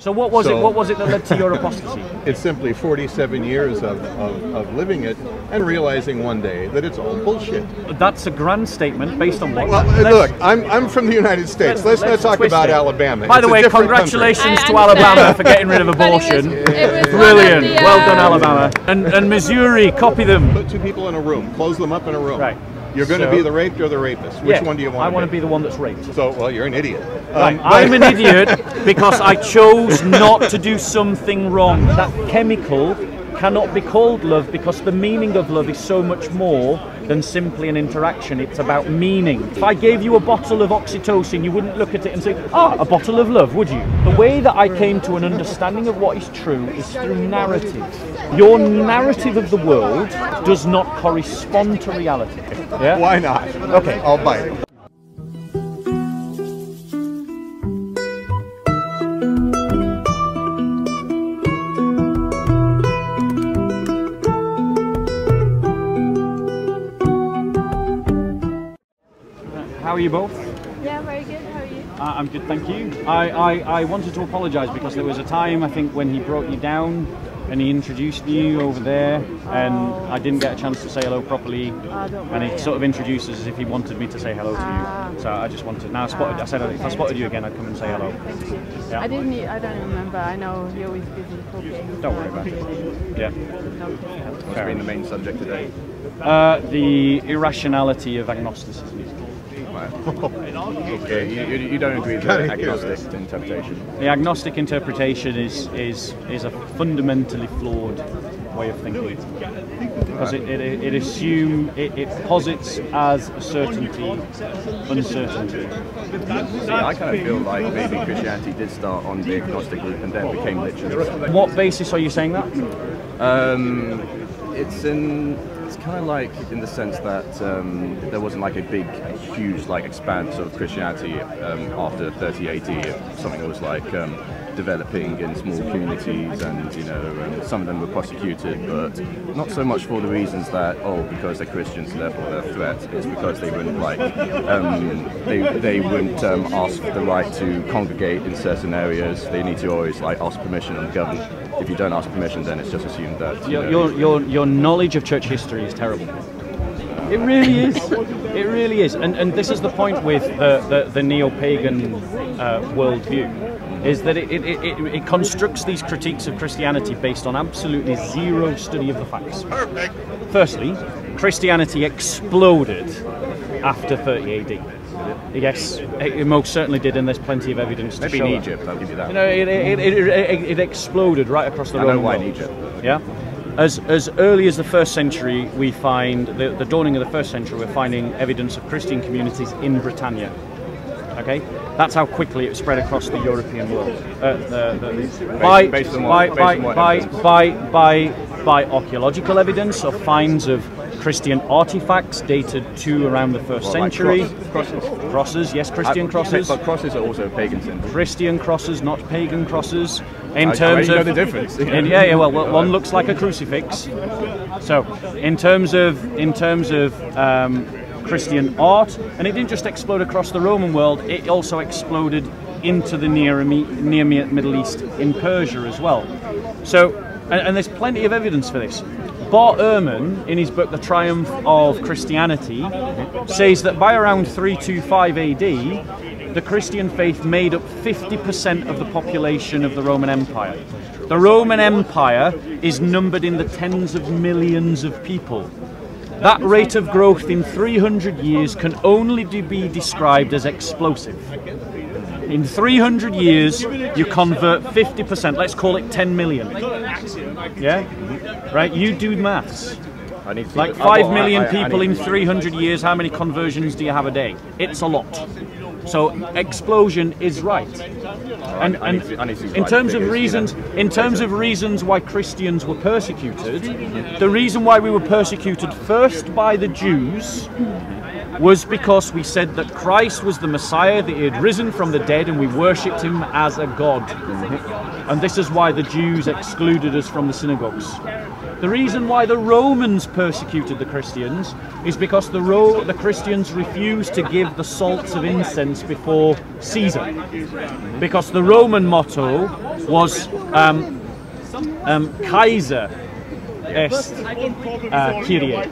So what was it? What was it that led to your apostasy? It's simply 47 years of living it and realizing one day that it's all bullshit. That's a grand statement based on what? Well, look, I'm from the United States. Let's not talk about Alabama. By the way, congratulations to Alabama for getting rid of abortion. Brilliant. Well done, Alabama. And Missouri, copy them. Put two people in a room. Close them up in a room. Right. You're going to be the raped or the rapist. Which one do you want to be? I want to be the one that's raped. So, well, you're an idiot. Right. I'm an idiot because I chose not to do something wrong. That chemical cannot be called love because the meaning of love is so much more than simply an interaction. It's about meaning. If I gave you a bottle of oxytocin, you wouldn't look at it and say, ah, a bottle of love, would you? The way that I came to an understanding of what is true is through narrative. Your narrative of the world does not correspond to reality. Yeah? Why not? Okay. I'll bite. How are you both? Yeah, very good. How are you? I'm good, thank you. I wanted to apologise because there was a time, I think, when he brought you down and he introduced you over there, and I didn't get a chance to say hello properly, and he sort of introduced us as if he wanted me to say hello to you. So I just wanted. Now I said if I spotted you again, I'd come and say hello. Thank you. Yeah. I don't remember. I know you're always busy talking. Don't worry about it. Yeah. What's been the main subject today? The irrationality of agnosticism. Okay, you don't agree with the agnostic interpretation? The agnostic interpretation is a fundamentally flawed way of thinking, because it posits as certainty uncertainty. See, I kind of feel like maybe Christianity did start on the agnostic route and then became literalist. What basis are you saying that? It's kind of like in the sense that there wasn't like a big, huge expanse of Christianity after 30 AD. Something that was like developing in small communities, and some of them were persecuted, but not so much for the reasons that because they're Christians therefore they're a threat. It's because they wouldn't they wouldn't ask for the right to congregate in certain areas. They need to always ask permission of the government. If you don't ask permission, then it's just assumed that your knowledge of church history is terrible. It really is. It really is. And this is the point with the neo-pagan worldview, is that it constructs these critiques of Christianity based on absolutely zero study of the facts. Perfect. Firstly, Christianity exploded after 30 AD. Yes, it most certainly did, and there's plenty of evidence to show Maybe in Egypt, I'll give you that. It exploded right across the Roman world. I know why in Egypt. Yeah. As early as the 1st century, we find the dawning of the 1st century. We're finding evidence of Christian communities in Britannia. Okay, that's how quickly it spread across the European world. By archaeological evidence of finds of Christian artifacts dated to around the 1st century. Crosses, yes, Christian crosses. But crosses are also pagan symbols. Christian crosses, not pagan crosses. In terms of the difference. Well, one looks like a crucifix. So, in terms of Christian art, and it didn't just explode across the Roman world; it also exploded into the near Middle East in Persia as well. So, and there's plenty of evidence for this. ERHMAN, in his book The Triumph of Christianity, says that by around 325 AD, the Christian faith made up 50% of the population of the Roman Empire. The Roman Empire is numbered in the tens of millions of people. That rate of growth in 300 years can only be described as explosive. In 300 years, you convert 50%, let's call it 10 million. Yeah? Right? You do maths. Like 5 million people in 300 years, how many conversions do you have a day? It's a lot. So explosion is right. And in terms of reasons why Christians were persecuted, the reason why we were persecuted first by the Jews was because we said that Christ was the Messiah, that he had risen from the dead, and we worshipped him as a god. And this is why the Jews excluded us from the synagogues. The reason why the Romans persecuted the Christians is because the Christians refused to give the salts of incense before Caesar. Because the Roman motto was Kaiser est Kyrie.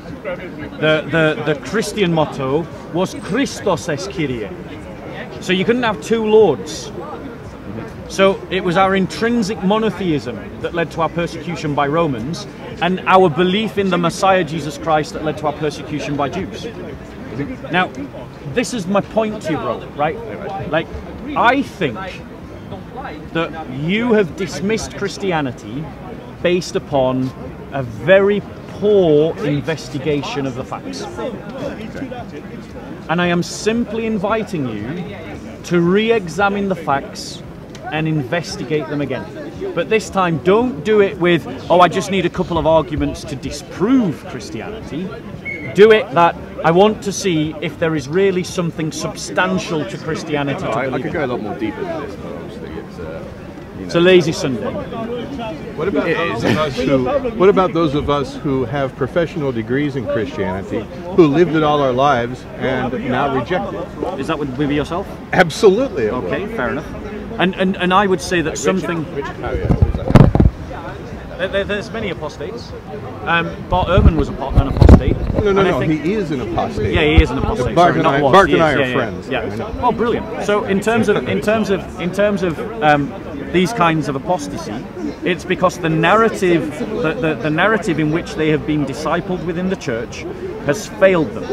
The Christian motto was Christos est Kyrie. So you couldn't have two lords. So it was our intrinsic monotheism that led to our persecution by Romans, and our belief in the Messiah Jesus Christ that led to our persecution by Jews. Now, this is my point to you, bro, right? Like, I think that you have dismissed Christianity based upon a very poor investigation of the facts. And I am simply inviting you to re-examine the facts and investigate them again. But this time, don't do it with, oh, I just need a couple of arguments to disprove Christianity. Do it that I want to see if there is really something substantial to Christianity. I could go a lot more deeper than this, but obviously it's a lazy Sunday. What about those of us who have professional degrees in Christianity, who lived it all our lives and now reject it? Is that would be yourself? Absolutely. Okay, fair enough. And I would say that something. There's many apostates. BART ERHMAN was an apostate. No, he is an apostate. Yeah, he is an apostate. BART and I are friends. Yeah. Oh, brilliant. So in terms of these kinds of apostasy, it's because the narrative, the narrative in which they have been discipled within the church, has failed them,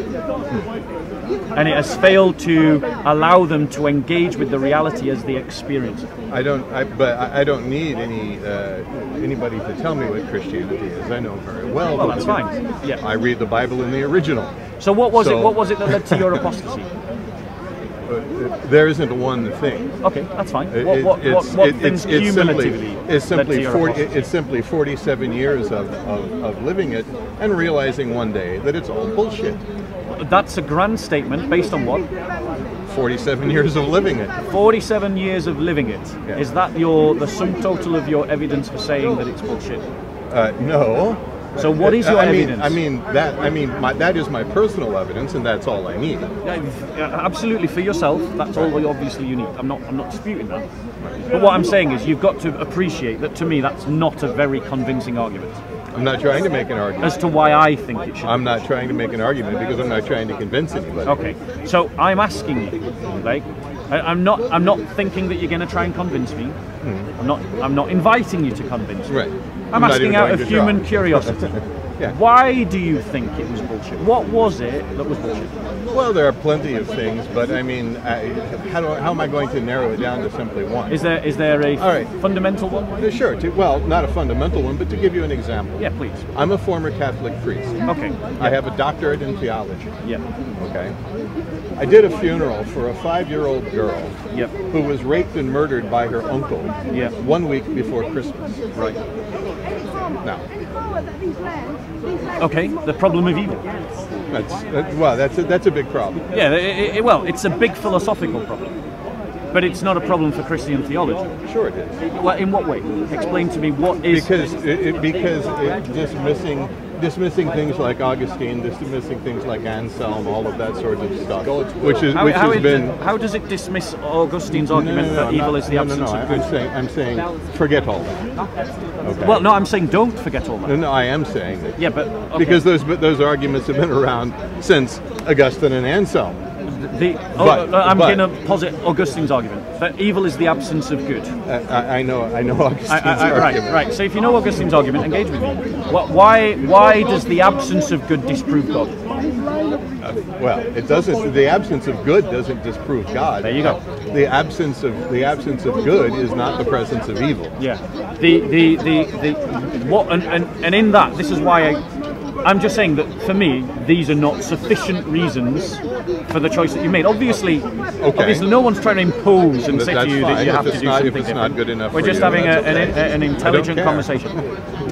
and it has failed to allow them to engage with the reality as they experience it. I don't need anybody to tell me what Christianity is. I know very well. Well, that's fine. Yeah. I read the Bible in the original. So what was it? What was it that led to your apostasy? There isn't one thing. Okay, that's fine. What things cumulatively? It's simply 47 years of living it and realizing one day that it's all bullshit. That's a grand statement based on what? 47 years of living it. 47 years of living it. Yeah. Is that the sum total of your evidence for saying that it's bullshit? No. So what is your evidence? That is my personal evidence, and that's all I need. Absolutely, for yourself, that's all obviously you need. I'm not disputing that. But what I'm saying is you've got to appreciate that, to me, that's not a very convincing argument. I'm not trying to make an argument. As to why I think it should. I'm not trying to make an argument because I'm not trying to convince anybody. Okay, so I'm asking you, like, I'm not thinking that you're going to try and convince me. I'm not inviting you to convince me. Right. I'm asking out of human curiosity. Yeah. Why do you think it was bullshit? What was it that was bullshit? Well, there are plenty of things, but I mean, how am I going to narrow it down to simply one? Is there a fundamental one? Sure. Well, not a fundamental one, but to give you an example. Yeah, please. I'm a former Catholic priest. Okay. I have a doctorate in theology. Yeah. Okay. I did a funeral for a 5-year-old girl Yep. who was raped and murdered by her uncle 1 week before Christmas. Right. Now. Okay, the problem of evil. That's a big problem. Yeah, it's a big philosophical problem, but it's not a problem for Christian theology. Sure, it is. Well, in what way? Explain to me what is because dismissing things like Augustine, dismissing things like Anselm, all of that sort of stuff, How does it dismiss Augustine's argument that evil is the absence of good? I'm saying forget all that. Okay. Well, no, I'm saying don't forget all that. No, I am saying that. Yeah, but okay. Because those arguments have been around since Augustine and Anselm. I'm going to posit Augustine's argument that evil is the absence of good. I know Augustine's argument. Right. So if you know Augustine's argument, engage with me. Why does the absence of good disprove God? Well, it doesn't. The absence of good doesn't disprove God. There you go. The absence of good is not the presence of evil. Yeah. And in that, this is why I'm just saying that for me, these are not sufficient reasons for the choice that you made. Obviously, no one's trying to impose and say to you that you have to do something different. Not good enough. We're just having an intelligent conversation,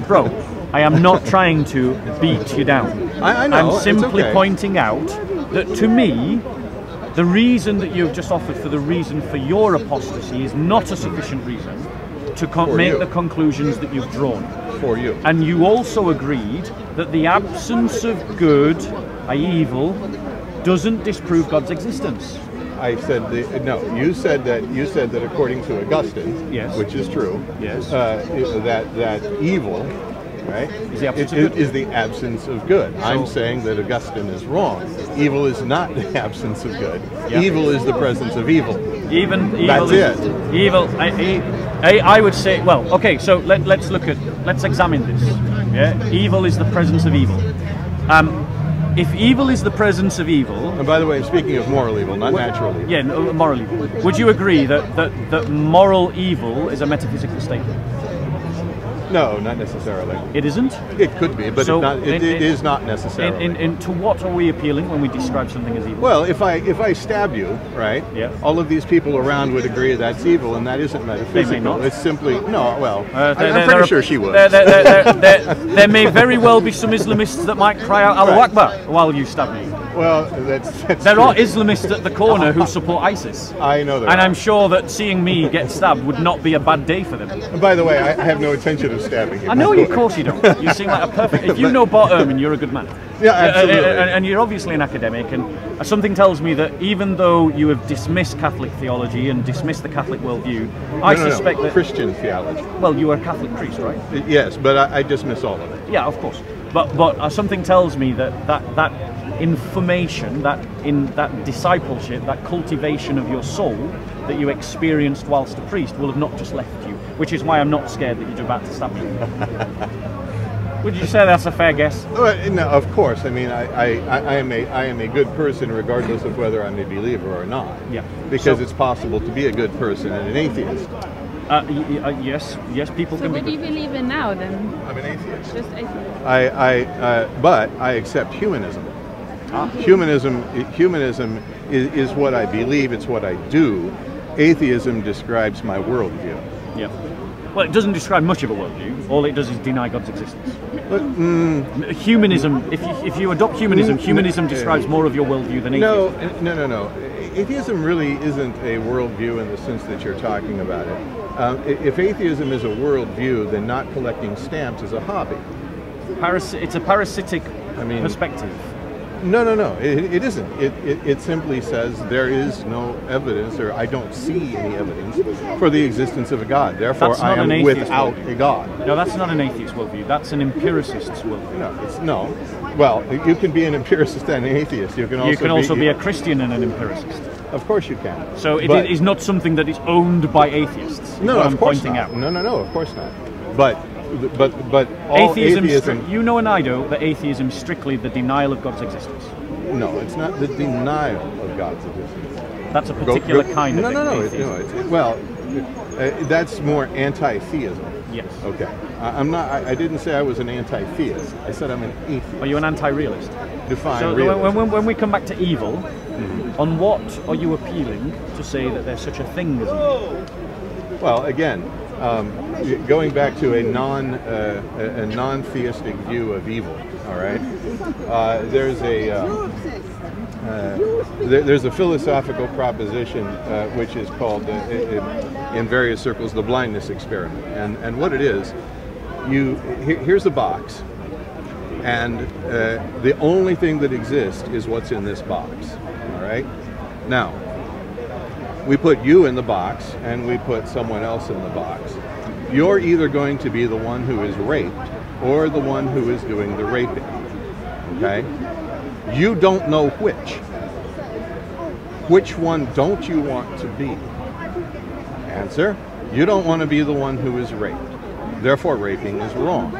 bro. I am not trying to beat you down. I know. I'm simply pointing out that, to me, the reason that you've just offered for the reason for your apostasy is not a sufficient reason to make the conclusions that you've drawn. For you. And you also agreed that the absence of good, i.e. evil, doesn't disprove God's existence. I said no. You said that according to Augustine, yes, which is true, yes, that evil, right, is the absence of good. So, I'm saying that Augustine is wrong. Evil is not the absence of good. Yep. Evil is the presence of evil. Evil That's it. Evil. I would say. Well, okay. So let's examine this. Yeah. Evil is the presence of evil. If evil is the presence of evil, and by the way, I'm speaking of moral evil, not natural evil. Yeah, no, moral evil. Would you agree that moral evil is a metaphysical statement? No, not necessarily. It isn't? It could be, but so it is not necessarily. To what are we appealing when we describe something as evil? Well, if I stab you, right? Yeah. All of these people around would agree that's evil, and that isn't metaphysical. They may not. It's simply no. Well, I'm pretty sure she would. There may very well be some Islamists that might cry out "Allahu Akbar" while you stab me. Well, that's there true. are Islamists at the corner who support ISIS. I know that. And I'm sure that seeing me get stabbed would not be a bad day for them. And by the way, I have no intention of stabbing you. I know you, of course you don't. You seem like a perfect... If you know Bart Ehrman, you're a good man. Yeah, absolutely. And you're obviously an academic, and something tells me that even though you have dismissed Catholic theology and dismissed the Catholic worldview, I suspect that... Christian theology. Well, you are a Catholic priest, right? Yes, but I dismiss all of it. Yeah, of course. But something tells me that information, that discipleship, that cultivation of your soul that you experienced whilst a priest will have not just left you, which is why I'm not scared that you're about to stab me. Would you say that's a fair guess? No, of course. I mean, I am a good person regardless of whether I'm a believer or not. Yeah. Because it's possible to be a good person and an atheist. Yes, people can be. So what do you believe in now then? I'm an atheist. Just atheist. But I accept humanism. Humanism is what I believe. It's what I do. Atheism describes my worldview. Yeah. Well, it doesn't describe much of a worldview. All it does is deny God's existence. But, humanism. If you adopt humanism, humanism describes more of your worldview than atheism. No. Atheism really isn't a worldview in the sense that you're talking about it. If atheism is a worldview, then not collecting stamps is a hobby. It's a parasitic perspective. No. It isn't. It simply says there is no evidence, or I don't see any evidence for the existence of a God. Therefore, I am without a God. No, that's not an atheist worldview. That's an empiricist's worldview. No. Well, you can be an empiricist and an atheist. You can also be a Christian and an empiricist. Of course you can. So it is not something that is owned by atheists. No, of course pointing not. out. No, of course not. But all atheism... You know and I know that atheism is strictly the denial of God's existence. No, it's not the denial of God's existence. That's a particular kind of atheism. That's more anti-theism. Yes. Okay. I'm not. I didn't say I was an anti-theist. I said I'm an atheist. Are you an anti-realist? Define realism. When we come back to evil, on what are you appealing to say that there's such a thing as evil? Well, again, going back to a non-theistic view of evil. All right. There's a philosophical proposition which is called, in various circles, the blindness experiment. And what it is, here's a box, and the only thing that exists is what's in this box. All right. Now, we put you in the box, and we put someone else in the box. You're either going to be the one who is raped, or the one who is doing the raping. Okay? You don't know which. Which one don't you want to be? Answer: you don't want to be the one who is raped. Therefore, raping is wrong.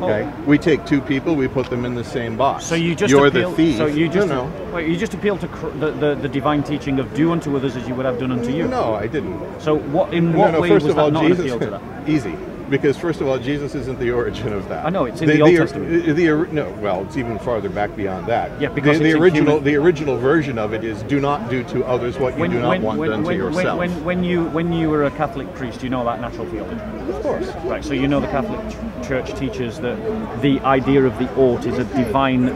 Okay? We take two people, we put them in the same box. So you just You're appeal, the thief. So you just No. Wait, you just appeal to the divine teaching of do unto others as you would have done unto you. No, I didn't. So in what way first was of all, that not an Jesus, appeal to that? Easy. Because first of all, Jesus isn't the origin of that. I know, it's in the Old Testament. It's even farther back beyond that. Yeah, because the original version of it is do not do to others what you do not want done to yourself. When you were a Catholic priest, you know about natural theology. Of course. Right, so you know the Catholic Church teaches that the idea of the ought is a divine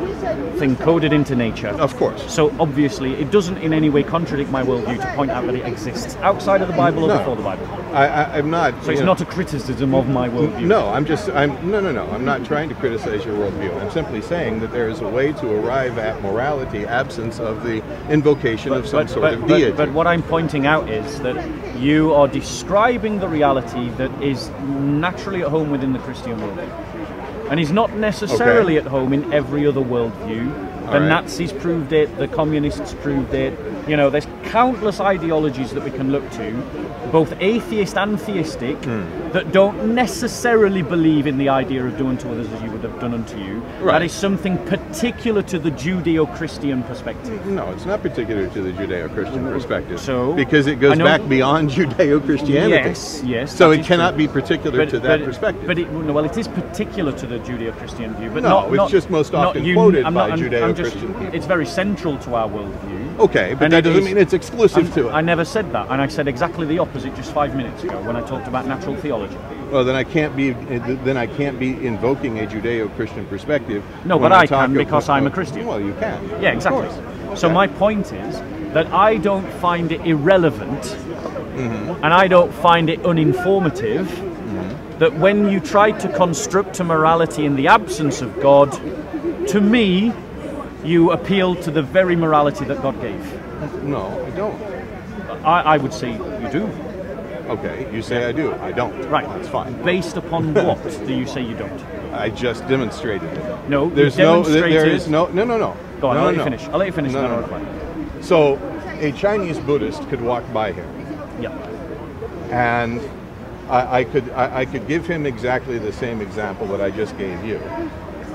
thing coded into nature. Of course. So obviously it doesn't in any way contradict my worldview to point out that it exists outside of the Bible or before the Bible. I'm not. So it's not a criticism of of my worldview. No, I'm not trying to criticize your worldview. I'm simply saying that there is a way to arrive at morality absence of the invocation of some sort of deity. But what I'm pointing out is that you are describing the reality that is naturally at home within the Christian worldview. And is not necessarily at home in every other worldview. The Nazis proved it, the communists proved it. You know, there's countless ideologies that we can look to, both atheist and theistic, that don't necessarily believe in the idea of do unto others as you would have done unto you. Right. That is something particular to the Judeo-Christian perspective. No, it's not particular to the Judeo-Christian perspective. So, because it goes back beyond Judeo-Christianity. Yes. So it cannot be particular to that perspective. But it is particular to the Judeo-Christian view. But no, it's just most often quoted by Judeo-Christian people. It's very central to our worldview. Okay, but that doesn't mean it's exclusive to it. I never said that, and I said exactly the opposite just 5 minutes ago when I talked about natural theology. Well, then I can't be invoking a Judeo-Christian perspective. No, but I can because I'm a Christian. Well, you can. Yeah, exactly. So my point is that I don't find it irrelevant, and I don't find it uninformative, that when you try to construct a morality in the absence of God, to me, you appeal to the very morality that God gave. No, I don't. I would say you do. Okay, you say I do. I don't. Right. That's fine. Based upon what do you say you don't? I just demonstrated it. No, there is no. Go on, I'll let you finish. I'll let you finish. So, a Chinese Buddhist could walk by here. Yeah. And I could give him exactly the same example that I just gave you.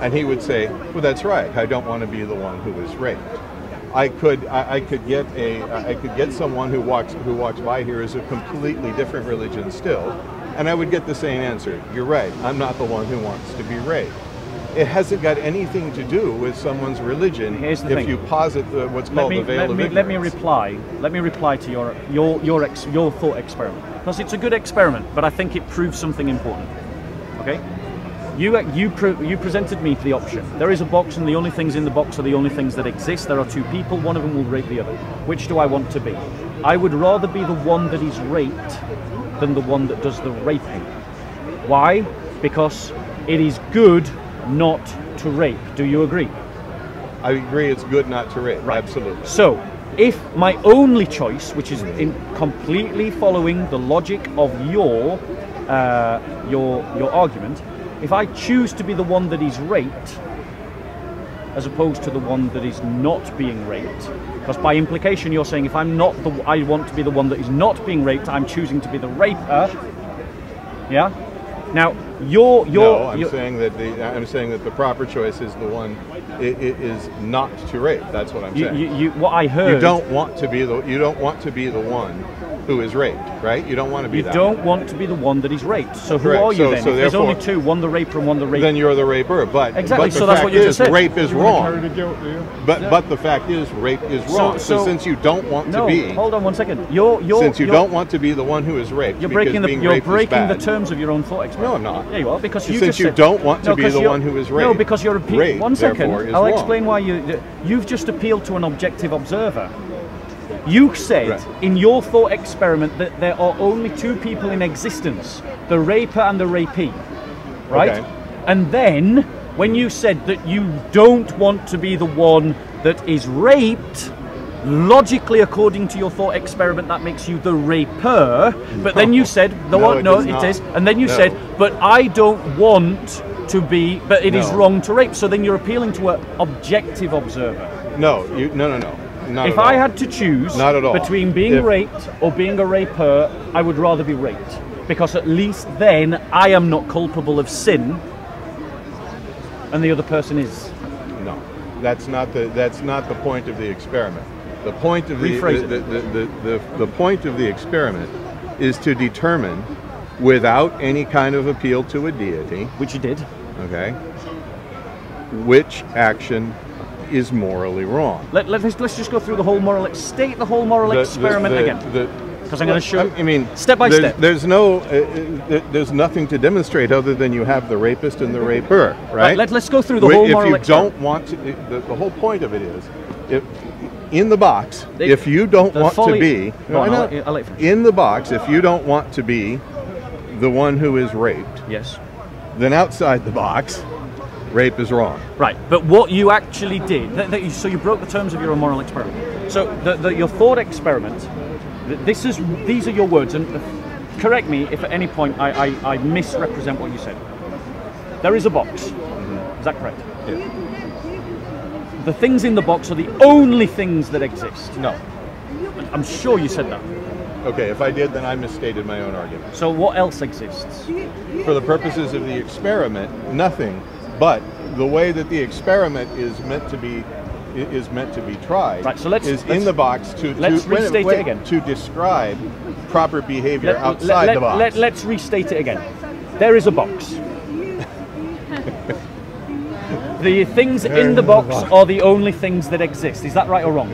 And he would say, well, that's right. I don't want to be the one who was raped. I could get someone who walks by here as a completely different religion still, and I would get the same answer. You're right. I'm not the one who wants to be raped. It hasn't got anything to do with someone's religion. Here's the thing. If you posit what's called the veil of ignorance. Let me reply to your thought experiment, because it's a good experiment, but I think it proves something important. Okay. You presented me the option. There is a box, and the only things in the box are the only things that exist. There are two people. One of them will rape the other. Which do I want to be? I would rather be the one that is raped than the one that does the raping. Why? Because it is good not to rape. Do you agree? I agree. It's good not to rape. Right. Absolutely. So, if my only choice, which is in completely following the logic of your argument. If I choose to be the one that is raped, as opposed to the one that is not being raped, because by implication you're saying if I want to be the one that is not being raped, I'm choosing to be the raper. Yeah. Now I'm saying that the proper choice is the one is not to rape. That's what I'm saying. What I heard. You don't want to be the one who is raped, right? You don't want to be that. You don't want to be the one that is raped. So who are you then? If there's only two, one the raper and one the rape. Then you're the raper. But exactly. But so that's what you just said. Rape is wrong. But the fact is, rape is wrong. So since you don't want to be, hold on one second. Since you don't want to be the one who is raped, you're breaking the terms of your own thought experiment. No, I'm not. Yeah, you are, because since you don't want to be the one who is raped. No, because you're appealing. One second. I'll explain why you've just appealed to an objective observer. You said in your thought experiment that there are only two people in existence, the raper and the rapee, right? Okay. And then, when you said that you don't want to be the one that is raped, logically, according to your thought experiment, that makes you the raper. But then you said, it is. And then you said, but I don't want to be, but it is wrong to rape. So then you're appealing to an objective observer. No. If I had to choose between being raped or being a raper, I would rather be raped, because at least then I am not culpable of sin, and the other person is. No, that's not the point of the experiment. The point of the point of the experiment is to determine, without any kind of appeal to a deity, which you did, okay, which action is morally wrong. Let's just go through the whole moral. State the whole moral experiment again. Because I'm going to show. I mean, step by step. There's nothing to demonstrate other than you have the rapist and the raper, right? Let's go through the whole moral experiment. If you don't want to, the whole point of it is, in the box, if you don't want to be, I'll let you finish. in the box, if you don't want to be the one who is raped, Yes. then outside the box, rape is wrong. Right, but what you actually did, so you broke the terms of your immoral experiment. So your thought experiment, these are your words, and correct me if at any point I misrepresent what you said. There is a box, is that correct? Yes. The things in the box are the only things that exist. No. I'm sure you said that. Okay, if I did, then I misstated my own argument. So what else exists? For the purposes of the experiment, nothing. But the way that the experiment is meant to be tried, right, so is in the box to restate it again. To describe proper behavior outside the box. Let's restate it again. There is a box. The things in the box are the only things that exist. Is that right or wrong?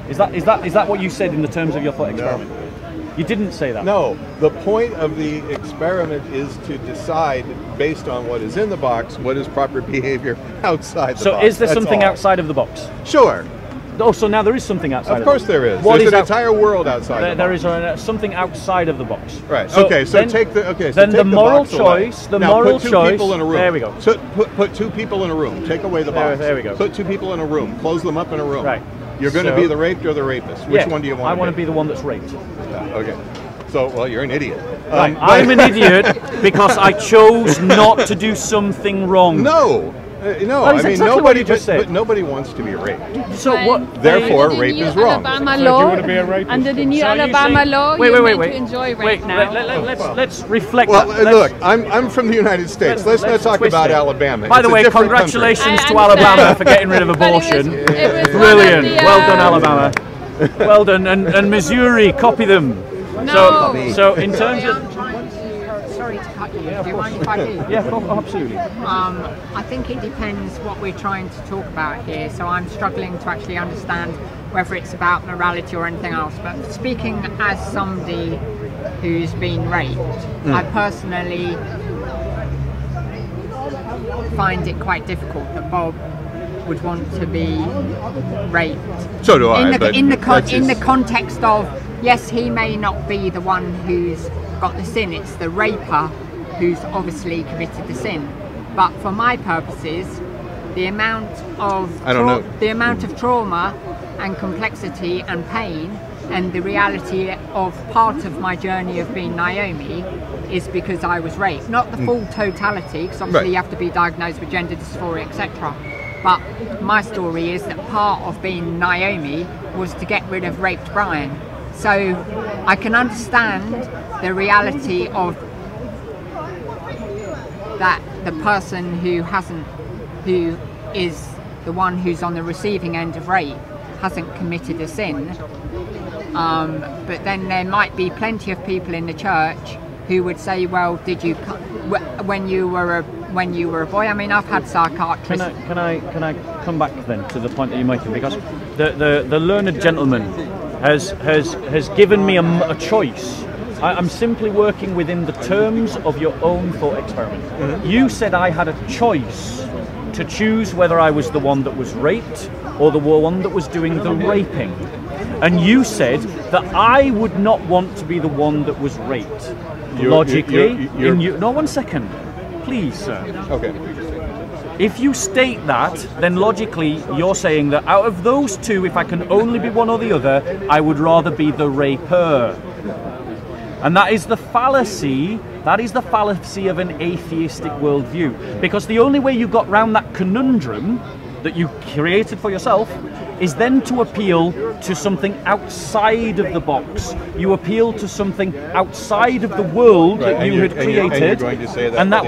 Is that what you said in the terms of your thought experiment? No. You didn't say that. No, the point of the experiment is to decide, based on what is in the box, what is proper behavior outside the box. So is there That's something all. outside of the box? Sure. Oh, so now there is something outside. Of course there is. What There's is an entire world outside. There is something outside of the box. Right. So okay. So then, take the then the moral box away. choice. The now moral put two choice. people in a room. There we go. So put two people in a room. Take away the box. There we go. Put two people in a room. Close them up in a room. Right. You're going to be the raped or the rapist. Which one do you want? I want to be the one that's raped. Okay. So, well, you're an idiot. I'm an idiot because I chose not to do something wrong. No. No, Well, I mean exactly nobody. what you just said. But nobody wants to be raped. So what? Therefore, Under the rape new is wrong. Alabama So law, do you want to be a rapist? Under the new So are you Alabama saying- law, wait, you're wait, meant to enjoy rape wait, now. let's reflect. Well, that. look, I'm from the United States. Let's not talk twist about it. Alabama. By the It's a way, different congratulations I to understand. Alabama for getting rid of But it was- abortion. it was Brilliant. one of the, Well done, Alabama. Well done, and Missouri, copy them. No. So in terms of Sorry to cut you. Do you mind if I do? yeah, absolutely. I think it depends what we're trying to talk about here. So I'm struggling to actually understand whether it's about morality or anything else. But speaking as somebody who's been raped, I personally find it quite difficult that Bob would want to be raped. So do I. In the context of, yes, he may not be the one who's got the sin, it's the raper who's obviously committed the sin. But for my purposes, the amount of the amount of trauma and complexity and pain and the reality of part of my journey of being Naomi is because I was raped. Not the full totality, because obviously you have to be diagnosed with gender dysphoria, etc. But my story is that part of being Naomi was to get rid of raped Brian. So I can understand the reality of that the person who is the one who's on the receiving end of rape hasn't committed a sin. But then there might be plenty of people in the church who would say, well, did you when you were a boy? I mean, I've had psychiatrists. Can I come back then to the point that you're making, because the learned gentleman has given me a choice. I'm simply working within the terms of your own thought experiment. Mm-hmm. You said I had a choice to choose whether I was the one that was raped or the one that was doing the raping. And you said that I would not want to be the one that was raped. Logically, no, 1 second, please, sir. Okay. If you state that, then logically you're saying that out of those two, if I can only be one or the other, I would rather be the raper. And that is the fallacy. That is the fallacy of an atheistic worldview. Because the only way you got round that conundrum that you created for yourself is then to appeal to something outside of the box. You appeal to something outside of the world that you had created, and you're going to say that that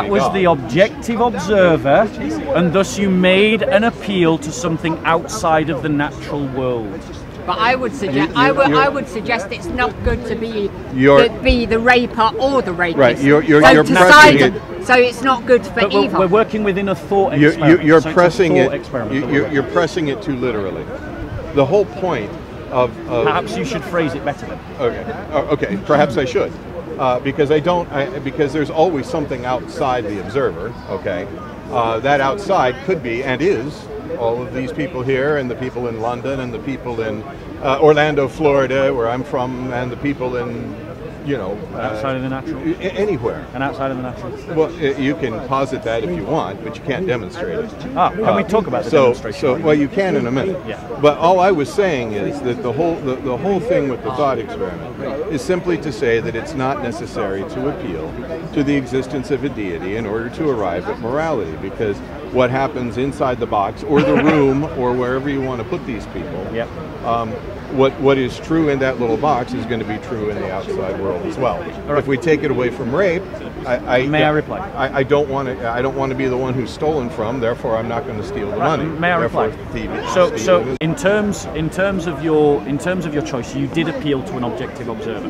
was the objective observer, and thus you made an appeal to something outside of the natural world. But I would suggest I would suggest it's not good to be the raper or the rapist. Right, you're pressing it. So it's not good for either. We're working within a thought experiment. You're pressing it. You're pressing it too literally. The whole point of perhaps you should phrase it better then. Okay. Perhaps I should, because because there's always something outside the observer. Okay, that outside could be and is all of these people here, and the people in London, and the people in Orlando, Florida, where I'm from, and the people in you know, Outside of the natural? Anywhere. And outside of the natural? Well, you can posit that if you want, but you can't demonstrate it. Can we talk about the demonstration? So, well, you can in a minute. Yeah. But all I was saying is that the whole thing with the thought experiment is simply to say that it's not necessary to appeal to the existence of a deity in order to arrive at morality, because what happens inside the box or the room or wherever you want to put these people, Yep. what is true in that little box is going to be true in the outside world as well. If we take it away from rape, May I reply? I don't want to be the one who's stolen from. Therefore, I'm not going to steal the money. May I reply? So in terms of your choice, you did appeal to an objective observer,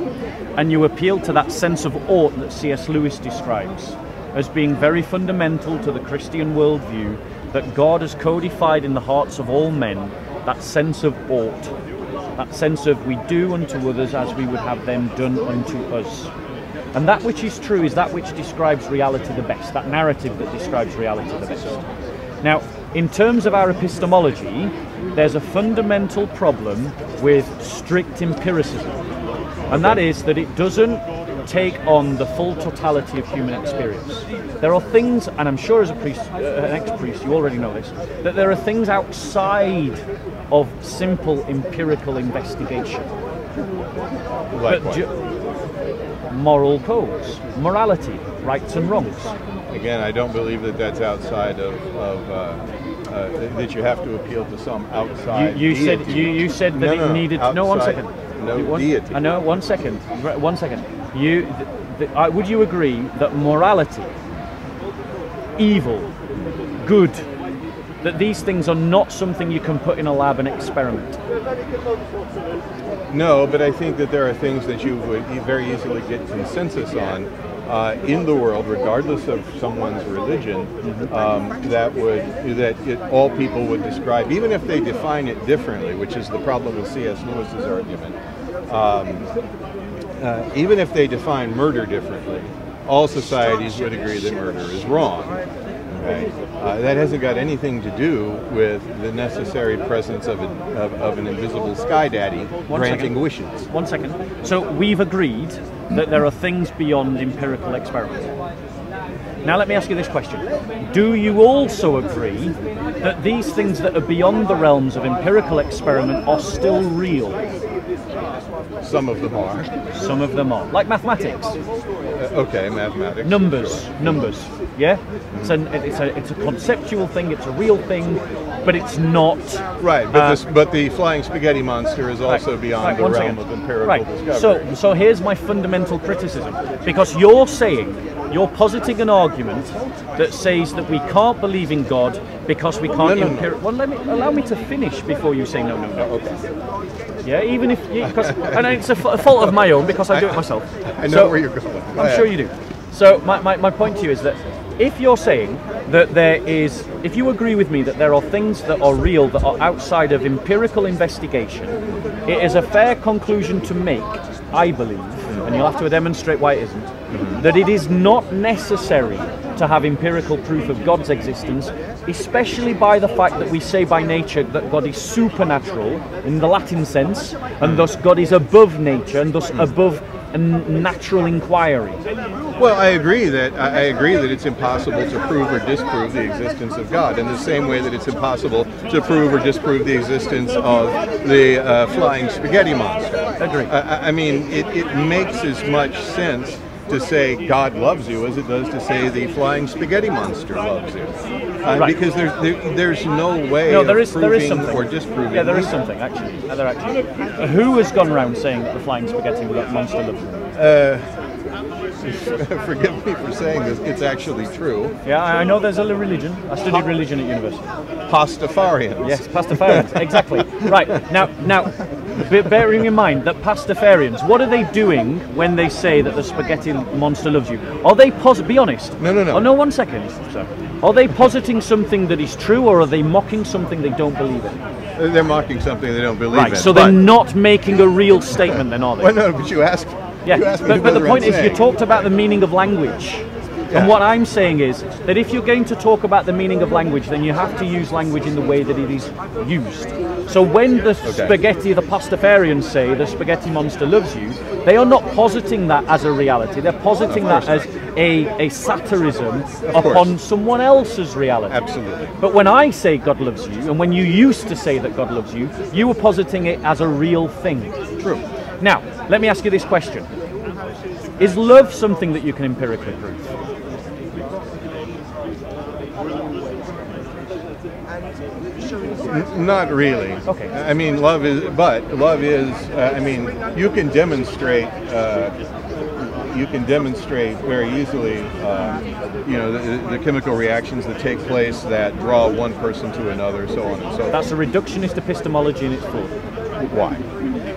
and you appealed to that sense of ought that C.S. Lewis describes as being very fundamental to the Christian worldview, that God has codified in the hearts of all men that sense of ought, that sense of we do unto others as we would have them done unto us. And that which is true is that which describes reality the best, that narrative that describes reality the best. Now, in terms of our epistemology, there's a fundamental problem with strict empiricism, and that is that it doesn't take on the full totality of human experience. There are things, and I'm sure as a priest, an ex-priest, you already know this, that there are things outside of simple empirical investigation. Like moral codes, morality, rights and wrongs. Again, I don't believe that that's outside of that you have to appeal to some outside. You deity. said that it needed. Outside, no, 1 second. No deity. I know. 1 second. 1 second. Would you agree that morality, evil, good, that these things are not something you can put in a lab and experiment? No, but I think that there are things that you would very easily get consensus on in the world, regardless of someone's religion, all people would describe, even if they define it differently, which is the problem with C.S. Lewis's argument. Even if they define murder differently, all societies would agree that murder is wrong. Okay? That hasn't got anything to do with the necessary presence of an invisible sky daddy granting wishes. 1 second. So we've agreed that there are things beyond empirical experiment. Now let me ask you this question. Do you also agree that these things that are beyond the realms of empirical experiment are still real? Some of them are. Some of them are. Like mathematics. Okay, mathematics. Numbers. Yeah? It's a conceptual thing, it's a real thing, but it's not... Right, but the flying spaghetti monster is also beyond the realm of empirical discovery. So here's my fundamental criticism. Because you're positing an argument that says that we can't believe in God because we can't... Well, allow me to finish before you say no. Okay. Yeah, even if... and it's a fault of my own because I do it myself. I know where you're going. I'm sure you do. So my point to you is that if you're saying that if you agree with me that there are things that are real that are outside of empirical investigation, it is a fair conclusion to make, I believe, and you'll have to demonstrate why it isn't, that it is not necessary to have empirical proof of God's existence, especially by the fact that we say by nature that God is supernatural in the Latin sense, and thus God is above nature and thus above natural inquiry. Well, I agree that it's impossible to prove or disprove the existence of God in the same way that it's impossible to prove or disprove the existence of the flying spaghetti monster. Agree. I mean, it makes as much sense to say God loves you as it does to say the flying spaghetti monster loves you, because there's no way of proving something. or disproving. Yeah, there is something actually. Who has gone around saying that the flying spaghetti monster loves you? Forgive me for saying this, it's actually true. Yeah, I know there's a religion. I studied religion at university. Pastafarians. Yes, Pastafarians, exactly. Right, now, bearing in mind that Pastafarians, what are they doing when they say that the spaghetti monster loves you? Are they be honest? No. Oh, no, 1 second, sir. Are they positing something that is true, or are they mocking something they don't believe in? They're mocking something they don't believe in. Right, so they're not making a real statement then, are they? Well, no, but you asked. Yeah, but the point is, you talked about the meaning of language. And what I'm saying is that if you're going to talk about the meaning of language, then you have to use language in the way that it is used. So when the spaghetti, the pastafarians say the spaghetti monster loves you, they are not positing that as a reality. They're positing that as a satirism upon someone else's reality. Absolutely. But when I say God loves you, and when you used to say that God loves you, you were positing it as a real thing. True. Now, let me ask you this question. Is love something that you can empirically prove? Not really. Okay. I mean, love is. I mean, you can demonstrate. You can demonstrate very easily. You know, the chemical reactions that take place that draw one person to another, so on and so forth. That's a reductionist epistemology in its form. Why?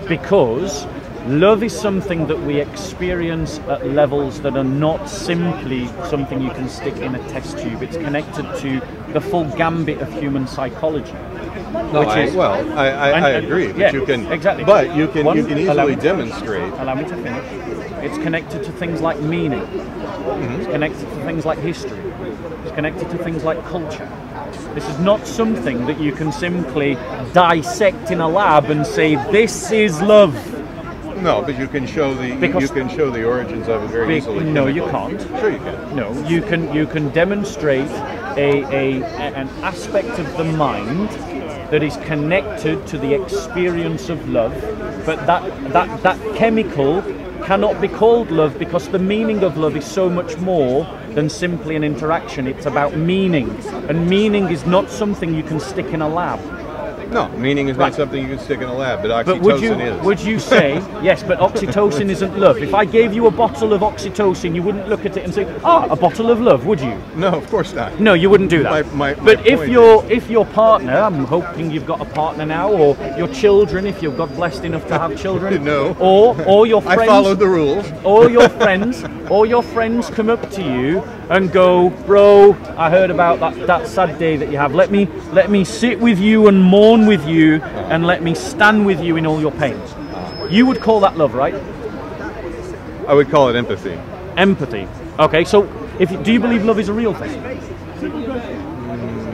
Because love is something that we experience at levels that are not simply something you can stick in a test tube. It's connected to the full gambit of human psychology. No, I agree. But you can exactly. But you can easily demonstrate. Allow me to finish. It's connected to things like meaning. It's connected to things like history. It's connected to things like culture. This is not something that you can simply dissect in a lab and say this is love. No, but you can show the origins of it very easily. No, you can't. Sure, you can. No, you can demonstrate an aspect of the mind that is connected to the experience of love, but that chemical cannot be called love because the meaning of love is so much more than simply an interaction. It's about meaning, and meaning is not something you can stick in a lab. No, meaning is not something you can stick in a lab, but oxytocin is. Would you say, yes, but oxytocin isn't love? If I gave you a bottle of oxytocin, you wouldn't look at it and say, a bottle of love, would you? No, of course not. No, you wouldn't do that. But if your partner, I'm hoping you've got a partner now, or your children, if you've got blessed enough to have children, no, or your friends, I followed the rules, or your friends come up to you and go, bro, I heard about that sad day that you have. Let me sit with you and mourn with you, and let me stand with you in all your pains. You would call that love, right? I would call it empathy. Empathy. Okay, so do you believe love is a real thing?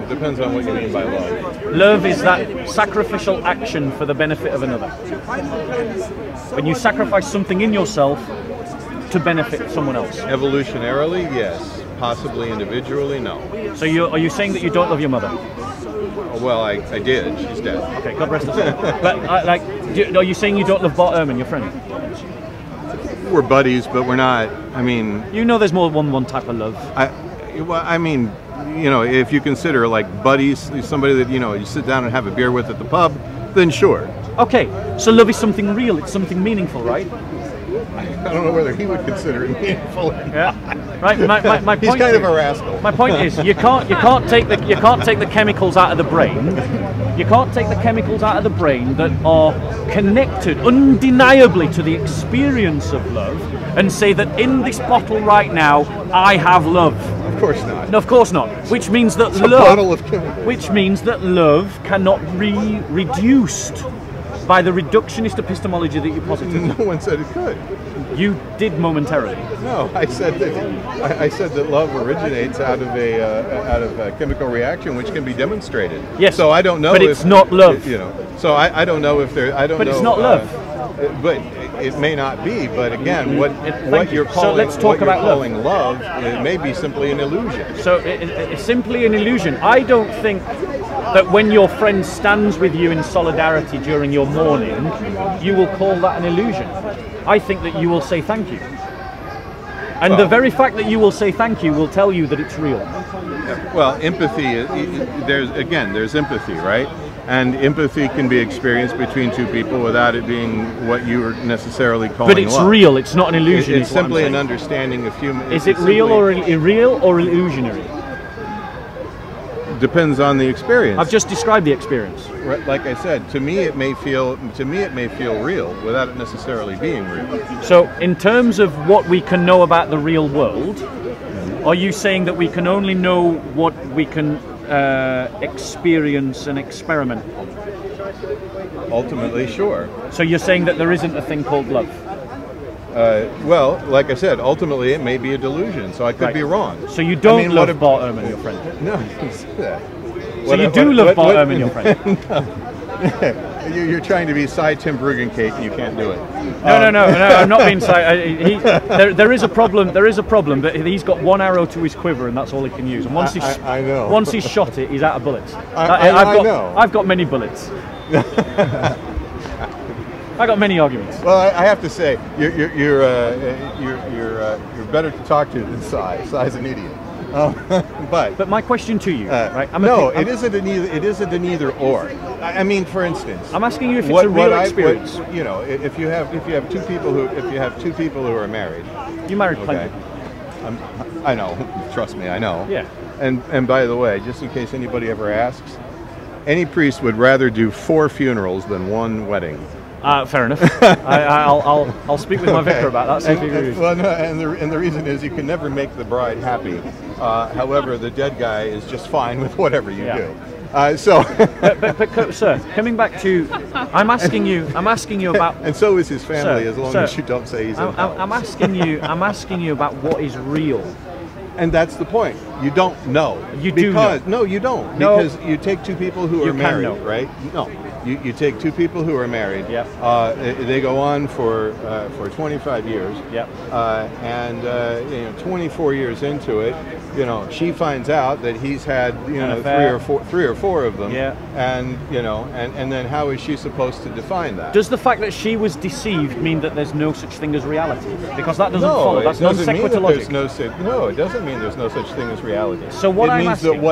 Depends on what you mean by love. Love is that sacrificial action for the benefit of another. When you sacrifice something in yourself to benefit someone else. Evolutionarily, yes. Possibly individually, no. So are you saying that you don't love your mother? Well, I did. She's dead. Okay, God rest her soul. But are you saying you don't love BART ERHMAN, your friend? We're buddies, but we're not. I mean, you know, there's more than one type of love. I mean, you know, if you consider like buddies, somebody that you sit down and have a beer with at the pub, then sure. Okay, so love is something real. It's something meaningful, right? I don't know whether he would consider it meaningful. Yeah, right. My point. He's kind of a rascal. My point is, you can't take the chemicals out of the brain. You can't take the chemicals out of the brain that are connected undeniably to the experience of love and say that in this bottle right now I have love. Of course not. No, of course not. Which means that it's a bottle of chemicals. Which means that love cannot be reduced by the reductionist epistemology that you posited. No one said it could. You did momentarily. No, I said that love originates out of a chemical reaction which can be demonstrated. Yes. So I don't know. But it's not love. So I don't know if there. I don't know. But it's not love. But it may not be. But again, what you're calling, so let's talk about love, it may be simply an illusion. So it's simply an illusion. I don't think that when your friend stands with you in solidarity during your mourning, you will call that an illusion. I think that you will say thank you. And the very fact that you will say thank you will tell you that it's real. Well, empathy, there's empathy, right? And empathy can be experienced between two people without it being what you were necessarily calling love. But it's real, it's not an illusion. It's simply an understanding of human... Is it real or illusionary? Depends on the experience. I've just described the experience. Like I said, to me it may feel real without it necessarily being real. So, in terms of what we can know about the real world, are you saying that we can only know what we can experience and experiment on? Ultimately, sure. So you're saying that there isn't a thing called love? Well, like I said, ultimately it may be a delusion, so I could be wrong. So you don't what love if- Bart Ehrman, your friend? No, I didn't say that. So you do love Bart Ehrman, your friend? You're trying to be Cy Tim Bruggen, Kate, and you can't do it. No, I'm not being there is a problem. There is a problem, but he's got one arrow to his quiver, and that's all he can use. And once I know. Once he's shot it, he's out of bullets. I know. I've got many bullets. I got many arguments. Well, I have to say, you're better to talk to than Cy. Cy's an idiot. But my question to you, right? It isn't an either or. I mean, for instance, I'm asking you if it's a real experience. If you have two people who are married, you married plenty. I know. Trust me, I know. Yeah. And by the way, just in case anybody ever asks, any priest would rather do 4 funerals than 1 wedding. Fair enough. I'll speak with my vicar about that. See if he agrees. Well, no, and the reason is you can never make the bride happy. However, the dead guy is just fine with whatever you do. But sir, coming back to, I'm asking you about. And so is his family, sir, as long as you don't say he's in hell. I'm asking you about what is real. And that's the point. You don't know. You do know. No, you don't. No. Because you take 2 people who are married, right? No. You take 2 people who are married. Yep. They go on for 25 years. Yep. And 24 years into it, she finds out that he's had 3 or 4 of them. Yeah. And and then how is she supposed to define that? Does the fact that she was deceived mean that there's no such thing as reality? Because that doesn't follow. That's non sequitur logic. No, it doesn't mean there's no such thing as reality. So what I'm asking,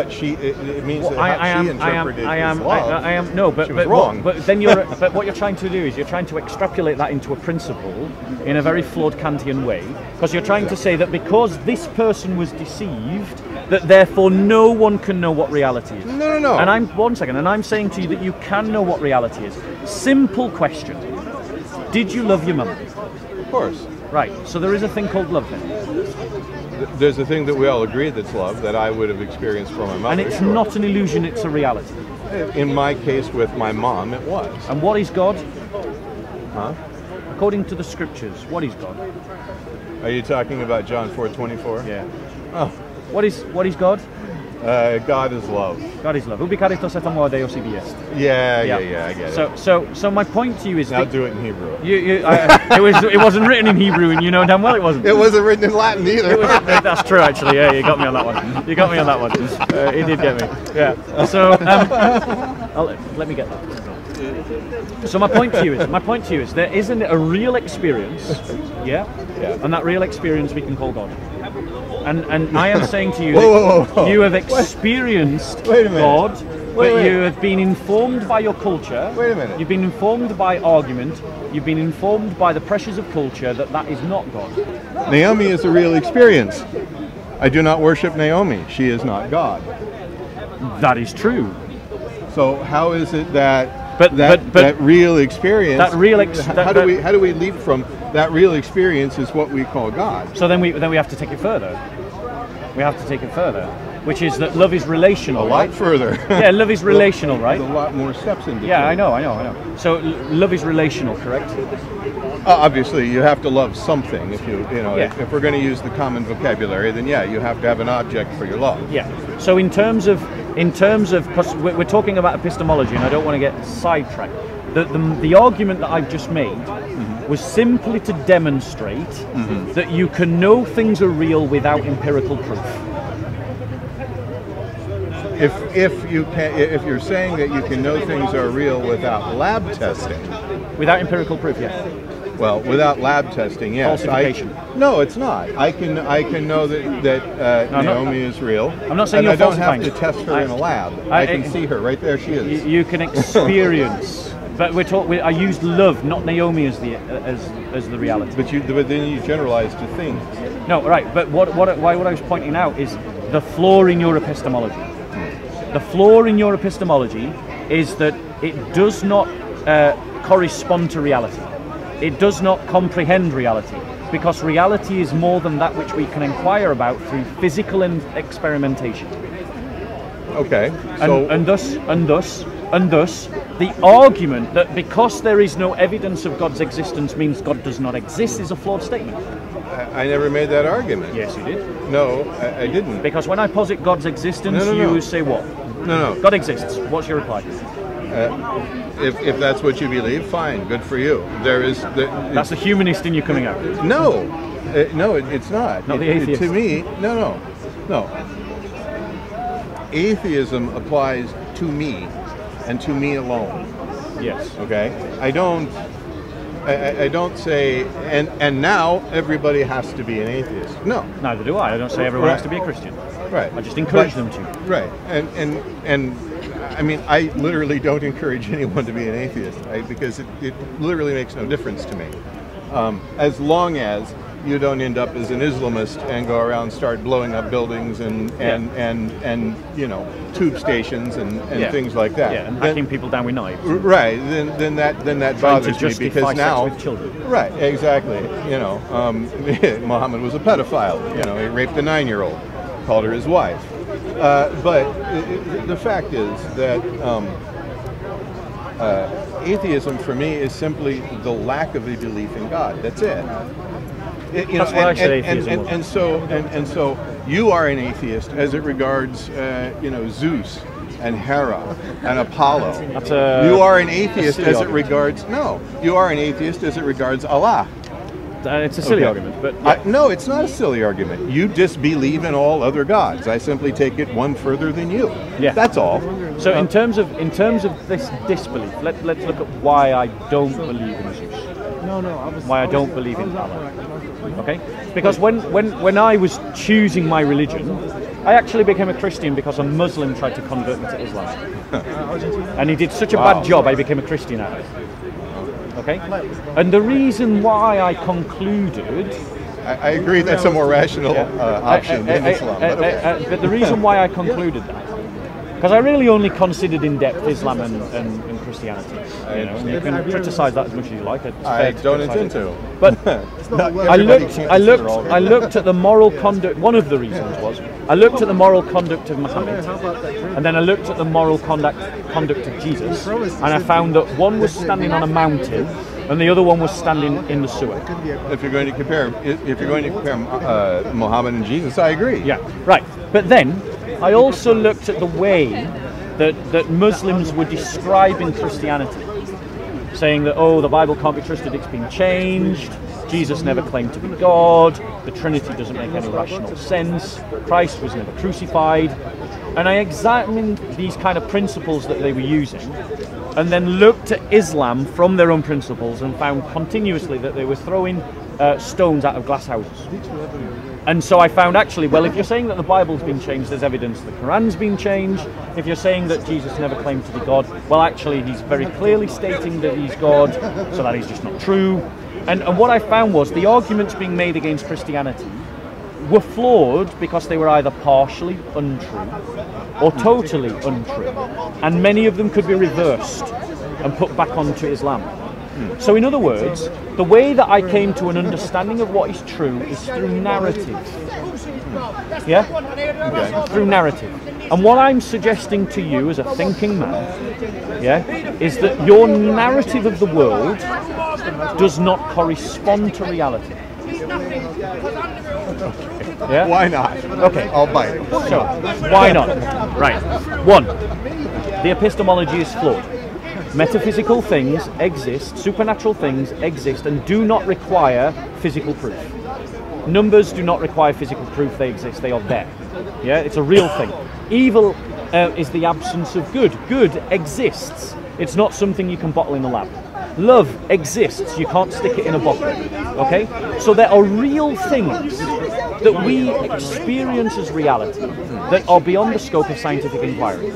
it means that how she interpreted his love. No, but she was wrong. But then but what you're trying to do is you're trying to extrapolate that into a principle in a very flawed Kantian way, because you're trying to say that because this person was deceived, that therefore no one can know what reality is. No. And I'm saying to you that you can know what reality is. Simple question. Did you love your mum? Of course. Right. So there is a thing called love then. There's a thing that we all agree that's love that I would have experienced from my mother. And it's not an illusion, it's a reality. In my case with my mom, it was. And what is God? Huh? According to the scriptures, what is God? Are you talking about John 4:24? Yeah. Oh. What is God? God is love. God is love. Ubi caritas et amor Deus ibi est. Yeah, I get it. So my point to you is now do it in Hebrew. It wasn't written in Hebrew, and you know damn well it wasn't. It wasn't written in Latin either. That's true, actually. Yeah, you got me on that one. You got me on that one. He did get me. Yeah. So let me get that. So my point to you is there isn't a real experience, yeah, and that real experience we can call God. And I am saying to you that you have experienced God, but you have been informed by your culture. Wait a minute. You've been informed by argument. You've been informed by the pressures of culture that is not God. Naomi is a real experience. I do not worship Naomi. She is not God. That is true. So how is it that that real experience? How do we leap from that real experience is what we call God? So then we have to take it further. We have to take it further, which is that love is relational. A lot further. Yeah, love is relational, right? There's a lot more steps in between. Yeah, I know. So love is relational, correct? Obviously, you have to love something. If if we're going to use the common vocabulary, then you have to have an object for your love. Yeah. So in terms of, because we're talking about epistemology, and I don't want to get sidetracked. The argument that I've just made was simply to demonstrate that you can know things are real without empirical proof. If you're saying that you can know things are real without lab testing, without empirical proof, yes. Well, without lab testing, yes. Falsification. No, it's not. I can know that Naomi is real. I'm not saying you're falsifying. I don't have to test her in a lab. I can see her right there. She is. You can experience. But I used love, not Naomi, as the reality. But then you generalized to things. No, right. But what I was pointing out is the flaw in your epistemology. The flaw in your epistemology is that it does not correspond to reality. It does not comprehend reality, because reality is more than that which we can inquire about through physical experimentation. Okay. And thus, And thus, the argument that because there is no evidence of God's existence means God does not exist is a flawed statement. I never made that argument. Yes, you did. No, I didn't. Because when I posit God's existence, you say what? No. God exists. What's your reply? If that's what you believe, fine, good for you. That's the humanist in you coming out. No, it's not. Not the atheist. To me, no. Atheism applies to me, and to me alone. Yes. Okay. I don't say and now everybody has to be an atheist. No. Neither do I. I don't say everyone has to be a Christian. Right. I just encourage them to. Right. And I mean, I literally don't encourage anyone to be an atheist, right? Because it literally makes no difference to me. As long as you don't end up as an Islamist and go around and start blowing up buildings and you know, tube stations and things like that. Yeah, and hacking people down with knives. Right. Then that bothers me because now. With children. Right. Exactly. You know, Muhammad was a pedophile. You know, he raped a 9-year-old, called her his wife. But the fact is that atheism for me is simply the lack of a belief in God. That's it. That's why I said atheism. And so you are an atheist as it regards you know, Zeus and Hera and Apollo. You are an atheist as it regards you are an atheist as it regards Allah. It's a silly argument, but no, it's not a silly argument. You disbelieve in all other gods. I simply take it one further than you. Yeah, that's all. So in terms of this disbelief, let's look at why I don't believe in Zeus. Why I don't believe in Allah. Okay, because when I was choosing my religion, I actually became a Christian because a Muslim tried to convert me to Islam, and he did such a bad job. I became a Christian out of it. Okay, and the reason why I concluded, I agree that's a more rational option than Islam. But the reason why I concluded that, because I really only considered in depth Islam and Christianity. You know, and you can criticize that as much as you like. I don't intend to. But I looked at the moral conduct. One of the reasons was I looked at the moral conduct of Muhammad, and then I looked at the moral conduct of Jesus, and I found that one was standing on a mountain, and the other one was standing in the sewer. If you're going to compare, Muhammad and Jesus, I agree. Yeah, right. But then I also looked at the way that Muslims were describing Christianity, saying that, oh, the Bible can't be trusted, it's been changed, Jesus never claimed to be God, the Trinity doesn't make any rational sense, Christ was never crucified. And I examined these kind of principles that they were using, and then looked at Islam from their own principles and found continuously that they were throwing stones out of glass houses. And so I found actually, well, if you're saying that the Bible's been changed, there's evidence the Quran's been changed. If you're saying that Jesus never claimed to be God, well, actually, he's very clearly stating that he's God, so that is just not true. And what I found was the arguments being made against Christianity were flawed because they were either partially untrue or totally untrue. And many of them could be reversed and put back onto Islam. So in other words, the way that I came to an understanding of what is true is through narrative. Yeah? Okay. Through narrative. And what I'm suggesting to you as a thinking man, yeah, is that your narrative of the world does not correspond to reality. Yeah? Why not? Okay. I'll bite. So, why not? Right. 1. The epistemology is flawed. Metaphysical things exist, supernatural things exist, and do not require physical proof. Numbers do not require physical proof, they exist, they are there. Yeah, it's a real thing. Evil is the absence of good. Good exists. It's not something you can bottle in a lab. Love exists, you can't stick it in a bottle. Okay? So there are real things that we experience as reality that are beyond the scope of scientific inquiry.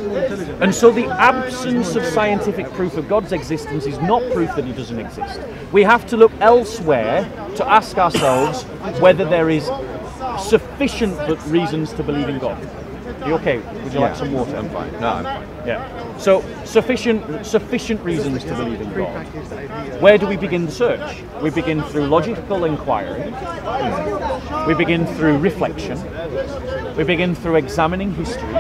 And so the absence of scientific proof of God's existence is not proof that he doesn't exist. We have to look elsewhere to ask ourselves whether there is sufficient reasons to believe in God. Are you okay? Would you like some water? I'm fine. No, I'm fine. Yeah. So sufficient reasons to believe in God. Where do we begin the search? We begin through logical inquiry. We begin through reflection. We begin through examining history.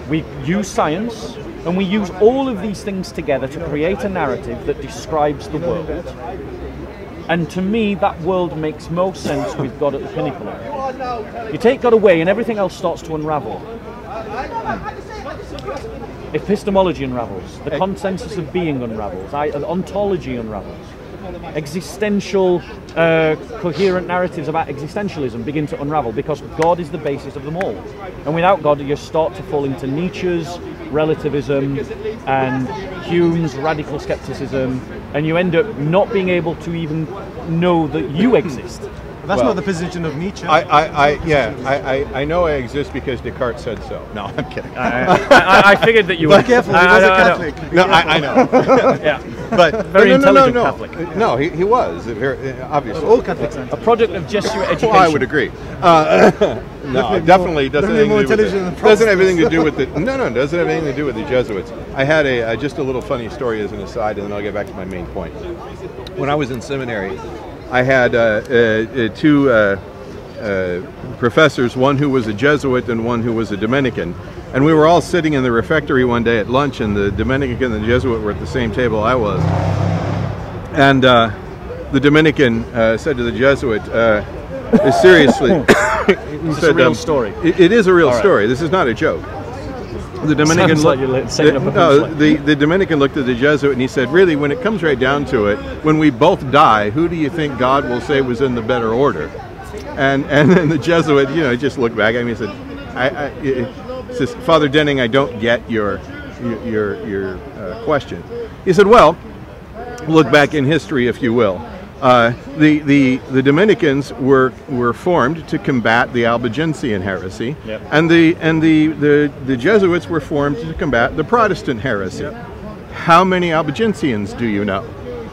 We use science. And we use all of these things together to create a narrative that describes the world. And to me, that world makes most sense with God at the pinnacle of it. You take God away and everything else starts to unravel. Epistemology unravels, the consensus of being unravels, ontology unravels. Existential, coherent narratives about existentialism begin to unravel because God is the basis of them all. And without God, you start to fall into Nietzsche's relativism and Hume's radical skepticism, and you end up not being able to even know that you exist. That's not the position of Nietzsche. I know I exist because Descartes said so. No, I'm kidding. I figured that you were. Be careful, he was a Catholic. No, I know. Yeah, but very intelligent Catholic. No, he was very obviously. All Catholics. A product of Jesuit education. Well, I would agree. No, definitely doesn't have anything to do with the. No, it doesn't have anything to do with the Jesuits. I had just a little funny story as an aside, and then I'll get back to my main point. When I was in seminary, I had two professors, one who was a Jesuit and one who was a Dominican. And we were all sitting in the refectory one day at lunch, and the Dominican and the Jesuit were at the same table I was. And the Dominican said to the Jesuit, seriously, he said, a real story. It is a real story. This is not a joke. The Dominican the Dominican looked at the Jesuit and he said, really, when it comes right down to it, when we both die, who do you think God will say was in the better order? And then the Jesuit, just looked back at me and said, says, Father Denning, I don't get your question. He said, well, look back in history, if you will. The Dominicans were formed to combat the Albigensian heresy, yep. and the Jesuits were formed to combat the Protestant heresy. Yep. How many Albigensians do you know?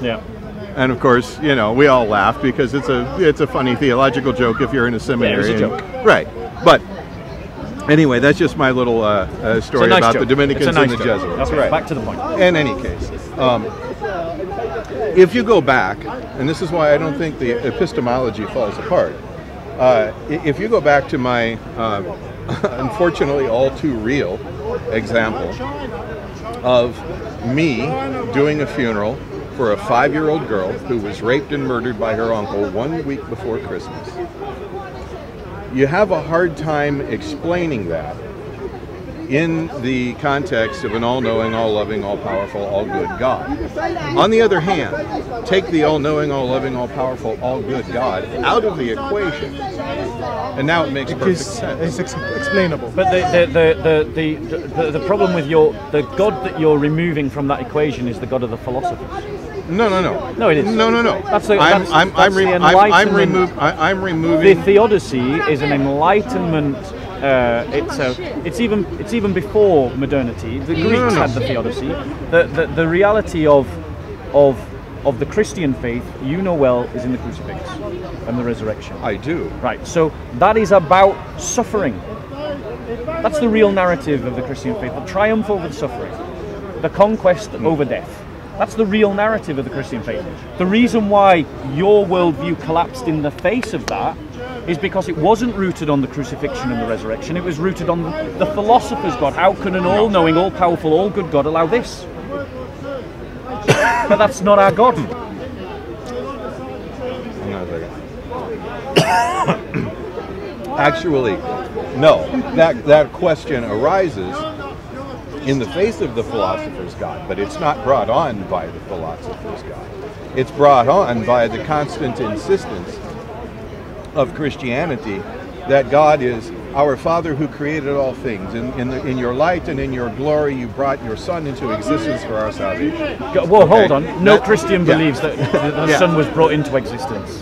Yeah. And of course, we all laugh because it's a funny theological joke if you're in a seminary. Yeah, it was a joke. Right. But anyway, that's just my little story about the Dominicans and the Jesuits. Okay, right. Back to the point. In any case. If you go back, and this is why I don't think the epistemology falls apart, if you go back to my unfortunately all too real example of me doing a funeral for a 5-year-old girl who was raped and murdered by her uncle 1 week before Christmas, you have a hard time explaining that in the context of an all-knowing, all-loving, all-powerful, all-good God. On the other hand, take the all-knowing, all-loving, all-powerful, all-good God out of the equation, and now it makes perfect sense. It's explainable. But the problem with the God that you're removing from that equation is the God of the philosophers. No, it is. No. I'm removing. The theodicy is an enlightenment. It's even before modernity. The Greeks had the theodicy. The reality of the Christian faith, is in the crucifix and the resurrection. I do. Right. So that is about suffering. That's the real narrative of the Christian faith: the triumph over the suffering, the conquest over death. That's the real narrative of the Christian faith. The reason why your worldview collapsed in the face of that is because it wasn't rooted on the crucifixion and the resurrection. It was rooted on the philosopher's God. How can an all-knowing, all-powerful, all-good God allow this? But that's not our God. Actually, no. That question arises in the face of the philosopher's God, but it's not brought on by the philosopher's God. It's brought on by the constant insistence of Christianity that God is our Father who created all things. In your light and in your glory, you brought your Son into existence for our salvation. Well, hold on. No Christian believes that the Son was brought into existence.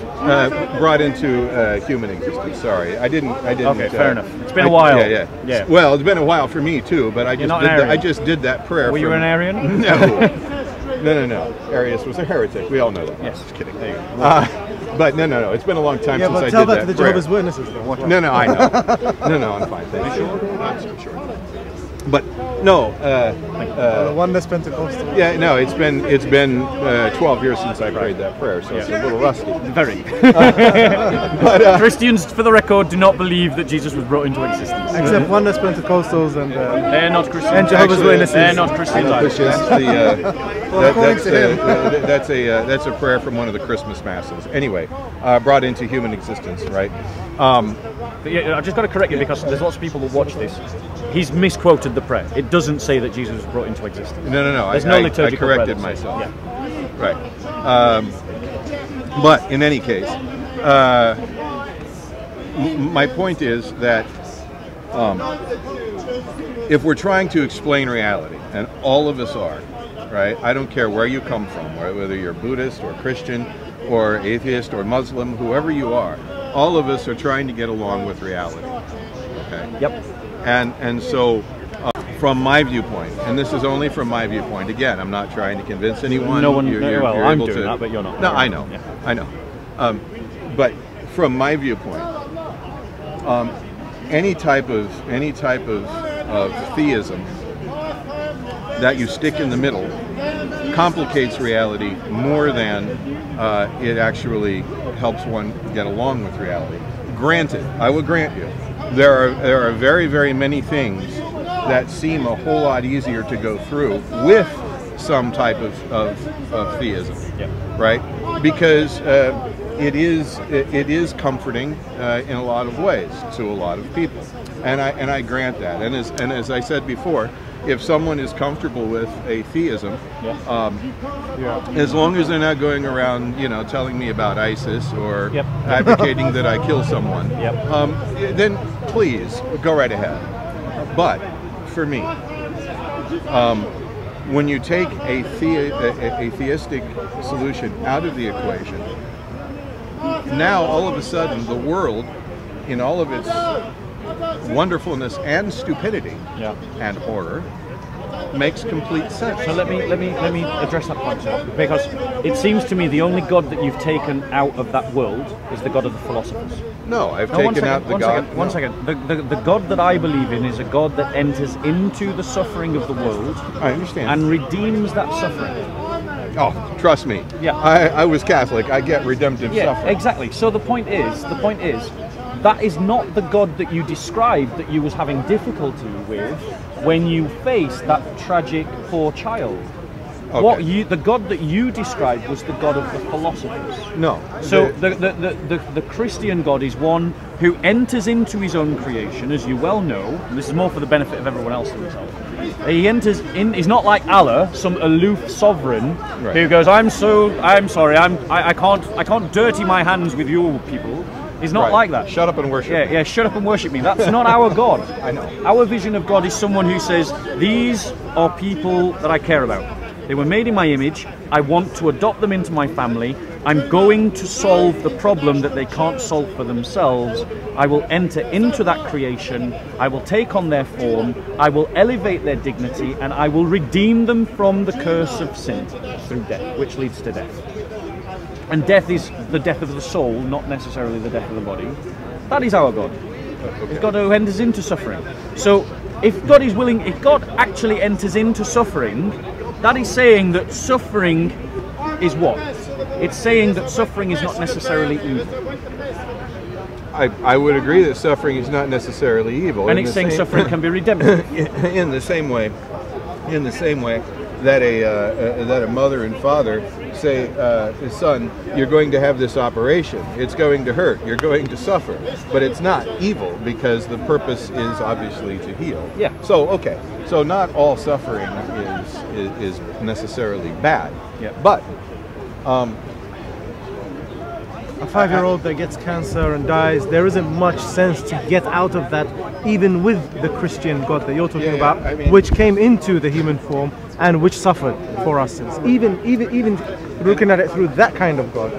Brought into human existence. Sorry, I didn't. Okay, fair enough. It's been a while. Yeah. Well, it's been a while for me too, but I just did that prayer. Were you an Arian? No. Arius was a heretic. We all know that. Yes. Just kidding. There you go. But no. It's been a long time since I did that. Tell that to the Jehovah's Witnesses. No, I know. No, I'm fine. Thank you. I'm sure. But no, The oneness Pentecostal. yeah, no, it's been 12 years since I prayed that prayer, so it's a little rusty. Very. But Christians, for the record, do not believe that Jesus was brought into existence. Except oneness Pentecostals and They're not Christians. And Jehovah's Actually, Witnesses. They're not Christians either. That's a prayer from one of the Christmas masses. Anyway, brought into human existence, right? But yeah, I've just got to correct you because there's lots of people that watch this. He's misquoted the prayer. It doesn't say that Jesus was brought into existence. No. There's no I liturgical corrected prayer that says- myself. Yeah. Right. But in any case, my point is that if we're trying to explain reality, and all of us are, right? I don't care where you come from, whether you're Buddhist or Christian or atheist or Muslim, whoever you are, all of us are trying to get along with reality. Okay. Yep. And so, from my viewpoint, and this is only from my viewpoint. Again, I'm not trying to convince anyone. No one. You're I'm able doing to, that, but you're not. No, I know. Yeah. I know. But from my viewpoint, any type of theism that you stick in the middle complicates reality more than it actually helps one get along with reality. Granted, I will grant you, there are very, very many things that seem a whole lot easier to go through with some type of theism, right? Because it is comforting in a lot of ways to a lot of people, and I grant that. And as I said before, if someone is comfortable with atheism, as long as they're not going around, telling me about ISIS or advocating that I kill someone, then please go right ahead. But for me, when you take a theistic solution out of the equation, now all of a sudden the world, in all of its wonderfulness and stupidity and horror, makes complete sense. So let me address that point, sir, because it seems to me the only God that you've taken out of that world is the God of the philosophers. No, I've taken out the God. One second. The God that I believe in is a God that enters into the suffering of the world. I understand. And redeems that suffering. Oh, trust me. Yeah. I was Catholic. I get redemptive suffering. Exactly. So the point is, that is not the God that you described that you was having difficulty with when you faced that tragic poor child. Okay. The God that you described was the God of the philosophers. No. So the Christian God is one who enters into his own creation, as you well know. And this is more for the benefit of everyone else than himself. He enters in. He's not like Allah, some aloof sovereign who goes, I'm sorry, I can't dirty my hands with you people. He's not like that. Shut up and worship me. Yeah, shut up and worship me. That's not our God. I know. Our vision of God is someone who says, these are people that I care about. They were made in my image. I want to adopt them into my family. I'm going to solve the problem that they can't solve for themselves. I will enter into that creation. I will take on their form. I will elevate their dignity, and I will redeem them from the curse of sin through death, which leads to death. And death is the death of the soul, not necessarily the death of the body. That is our God. It's God who enters into suffering. So if God is willing, if God actually enters into suffering, that is saying that suffering is what? It's saying that suffering is not necessarily evil. I would agree that suffering is not necessarily evil. And it's saying suffering can be redemptive. in the same way that a mother and father say, son, you're going to have this operation. It's going to hurt. You're going to suffer. But it's not evil because the purpose is obviously to heal. Yeah. So, okay. So not all suffering is necessarily bad. Yeah. But a 5-year-old that gets cancer and dies, there isn't much sense to get out of that, even with the Christian God that you're talking about, I mean, which came into the human form and which suffered for our sins. Even looking at it through that kind of God,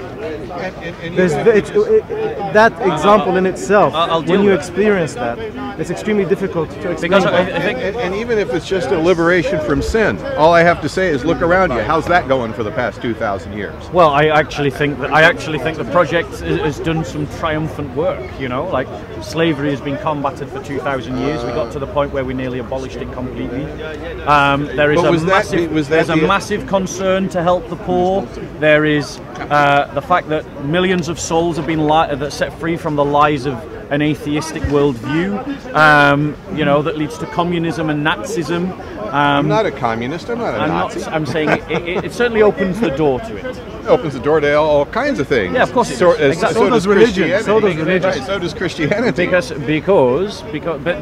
that example in itself, I'll deal when you with it. experience that, it's extremely difficult to explain. Because that. I think And even if it's just a liberation from sin, all I have to say is look around you. How's that going for the past 2,000 years? well, I actually think the project has done some triumphant work. You know, like slavery has been combated for 2,000 years. We got to the point where we nearly abolished it completely. There is But there's a massive concern to help the poor. There is the fact that millions of souls have been set free from the lies of an atheistic worldview, you know, that leads to communism and Nazism. I'm not a communist. I'm not a Nazi. I'm saying it certainly opens the door to it. It opens the door to all kinds of things. Yeah, of course it So, does. Exactly. So does religion. Christianity. So does religion. Right, so does Christianity. But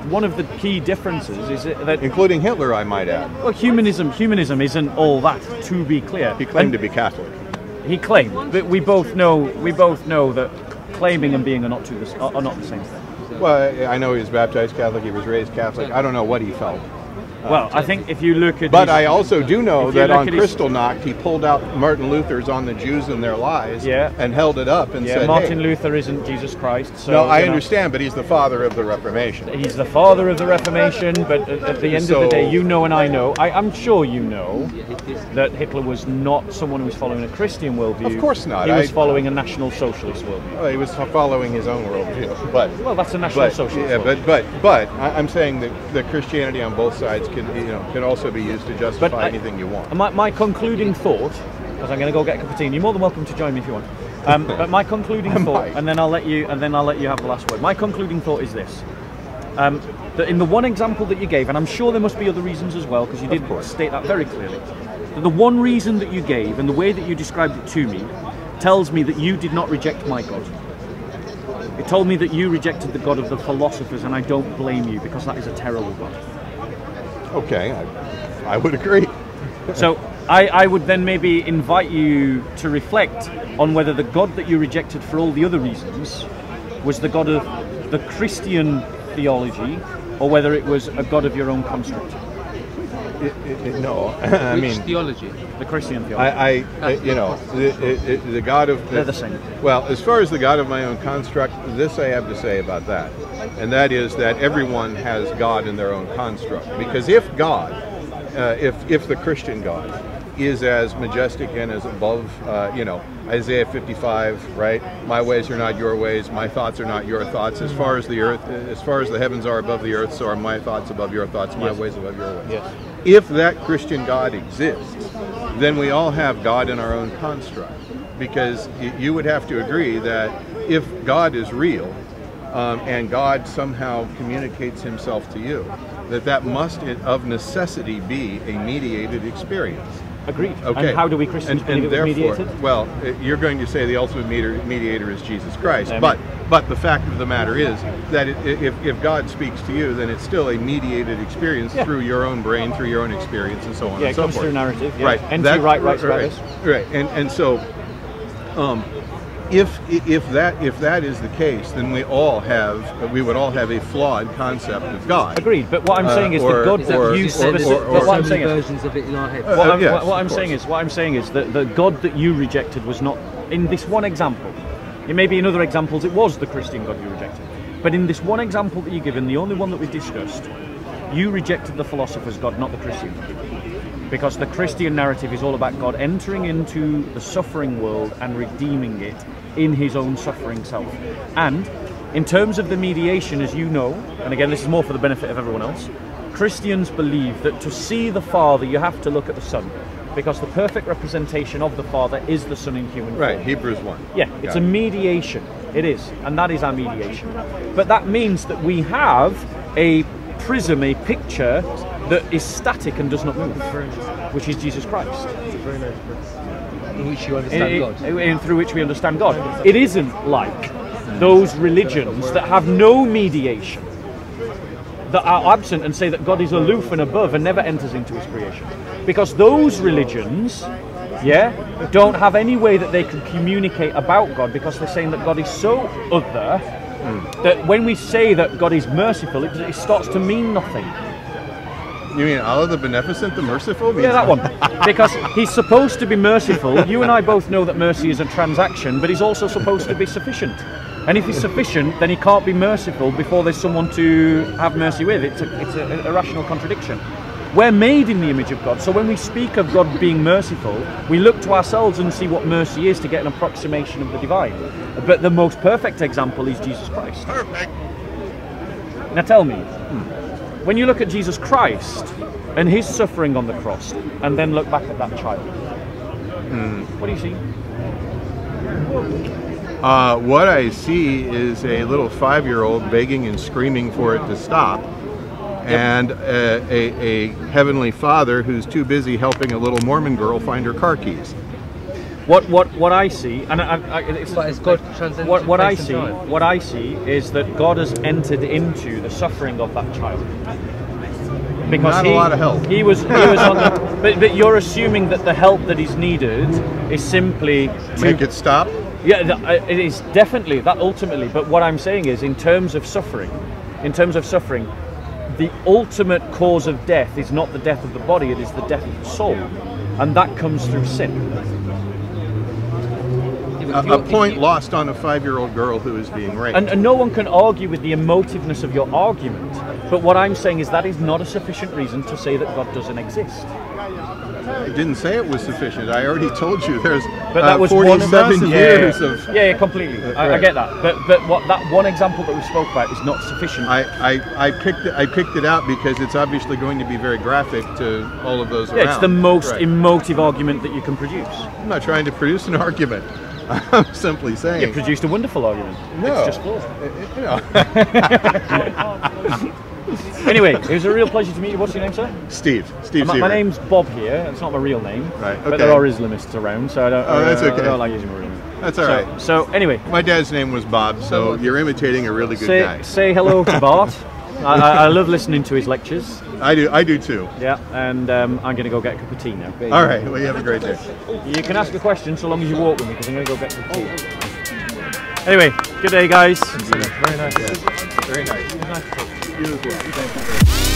one of the key differences is that Including Hitler, I might add. well, humanism isn't all that, to be clear. He claimed to be Catholic. He claimed, but we both know that claiming and being are not the same thing. Well, I know he was baptized Catholic. He was raised Catholic. I don't know what he felt. Well, I think if you look at But I also do know if you that look on at his- Kristallnacht, he pulled out Martin Luther's On the Jews and Their Lies Yeah. and held it up and said, Martin hey. Luther isn't Jesus Christ. So, No, I you know, understand, but he's the father of the Reformation. he's the father of the Reformation, but at the end of the day, you know and I know, I'm sure you know, that Hitler was not someone who was following a Christian worldview. Of course not. He was following a National Socialist worldview. Well, he was following his own worldview, but Well, that's a National Socialist yeah, worldview. but I'm saying that Christianity on both sides can also be used to justify anything you want. My concluding thought, because I'm going to go get a cup of tea, and you're more than welcome to join me if you want. But my concluding thought, might. and then I'll let you have the last word. My concluding thought is this: that in the one example that you gave, and I'm sure there must be other reasons as well, because you did state that very clearly. That the one reason that you gave and the way that you described it to me tells me that you did not reject my God. It told me that you rejected the God of the philosophers, and I don't blame you, because that is a terrible God. Okay, I would agree. So I would then maybe invite you to reflect on whether the God that you rejected for all the other reasons was the God of the Christian theology, or whether it was a God of your own construct. No, I Which mean theology? The Christian theology. the God of They're the same. Well, as far as the God of my own construct, this I have to say about that, and that is that everyone has God in their own construct. Because if God, if the Christian God is as majestic and as above, Isaiah 55, right? My ways are not your ways, my thoughts are not your thoughts. As far as the earth, as far as the heavens are above the earth, so are my thoughts above your thoughts, my ways above your ways. Yes. If that Christian God exists, then we all have God in our own construct. Because you would have to agree that if God is real, and God somehow communicates himself to you, that must of necessity be a mediated experience. Agreed. Okay. And how do we Christians believe it was mediated? Well, you're going to say the ultimate mediator is Jesus Christ, Yeah, but the fact of the matter is that if God speaks to you, then it's still a mediated experience through your own brain, through your own experience, and so on Yeah, and it so comes forth. through narrative. Yeah. Right. N.T. Wright writes about right, this. right. And so, if that is the case, then we would all have a flawed concept of God. Agreed. But what I'm saying is or- the God or- that you or- but what I'm saying is versions of it in our head. what I'm saying is that the God that you rejected was not in this one example. It may be in other examples it was the Christian God you rejected. But in this one example that you give, and the only one that we've discussed, you rejected the philosopher's God, not the Christian God. Because the Christian narrative is all about God entering into the suffering world and redeeming it in his own suffering self. And in terms of the mediation, as you know, and again this is more for the benefit of everyone else, Christians believe that to see the Father you have to look at the Son, because the perfect representation of the Father is the Son in human form. Right, Hebrews 1. Yeah, it's a mediation. It is, and that is our mediation. But that means that we have a prism, a picture that is static and does not move, which is Jesus Christ. In which you understand God. And through which we understand God. It isn't like those religions that have no mediation, that are absent and say that God is aloof and above and never enters into his creation. Because those religions, don't have any way that they can communicate about God, because they're saying that God is so other that when we say that God is merciful, it starts to mean nothing. You mean Allah the Beneficent, the Merciful? Yeah, that one. Because he's supposed to be merciful. You and I both know that mercy is a transaction, but he's also supposed to be sufficient. And if he's sufficient, then he can't be merciful before there's someone to have mercy with. It's a rational contradiction. We're made in the image of God, so when we speak of God being merciful, we look to ourselves and see what mercy is to get an approximation of the divine. But the most perfect example is Jesus Christ. Perfect. Now tell me, when you look at Jesus Christ and his suffering on the cross, and then look back at that child, what do you see? What I see is a little 5-year-old begging and screaming for it to stop, and a heavenly Father who's too busy helping a little Mormon girl find her car keys. What I see, and it's God transcends what I space see, and time. what I see is that God has entered into the suffering of that child. Because Not a lot of help. He was on the, but you're assuming that the help that is needed is simply to Make it stop? Yeah, it is definitely that ultimately. But what I'm saying is, in terms of suffering, the ultimate cause of death is not the death of the body; it is the death of the soul, and that comes through sin. A point lost on a 5-year-old girl who is being raped. And no one can argue with the emotiveness of your argument. But what I'm saying is that is not a sufficient reason to say that God doesn't exist. I didn't say it was sufficient. I already told you there's But that was 47 years of... Yeah, completely. I get that. But what that one example that we spoke about is not sufficient. I picked it out because it's obviously going to be very graphic to all of those around. Yeah, it's the most emotive argument that you can produce. I'm not trying to produce an argument. I'm simply saying. You produced a wonderful argument. No. It's just flawed. You know. Anyway, it was a real pleasure to meet you. What's your name, sir? Steve. My name's Bob here. It's not my real name. Right, okay. But there are Islamists around, so I don't. Oh, that's okay. I don't like using my real name. That's all right. So anyway, my dad's name was Bob, so you're imitating a really good guy. Say hello to Bart. I love listening to his lectures. I do too. Yeah, and I'm going to go get a cup of tea now. All right, well, you have a great day. You can ask a question so long as you walk with me, because I'm going to go get a cup of tea. Anyway, good day, guys. Very nice. Yeah. Very nice. You as well. Thank you.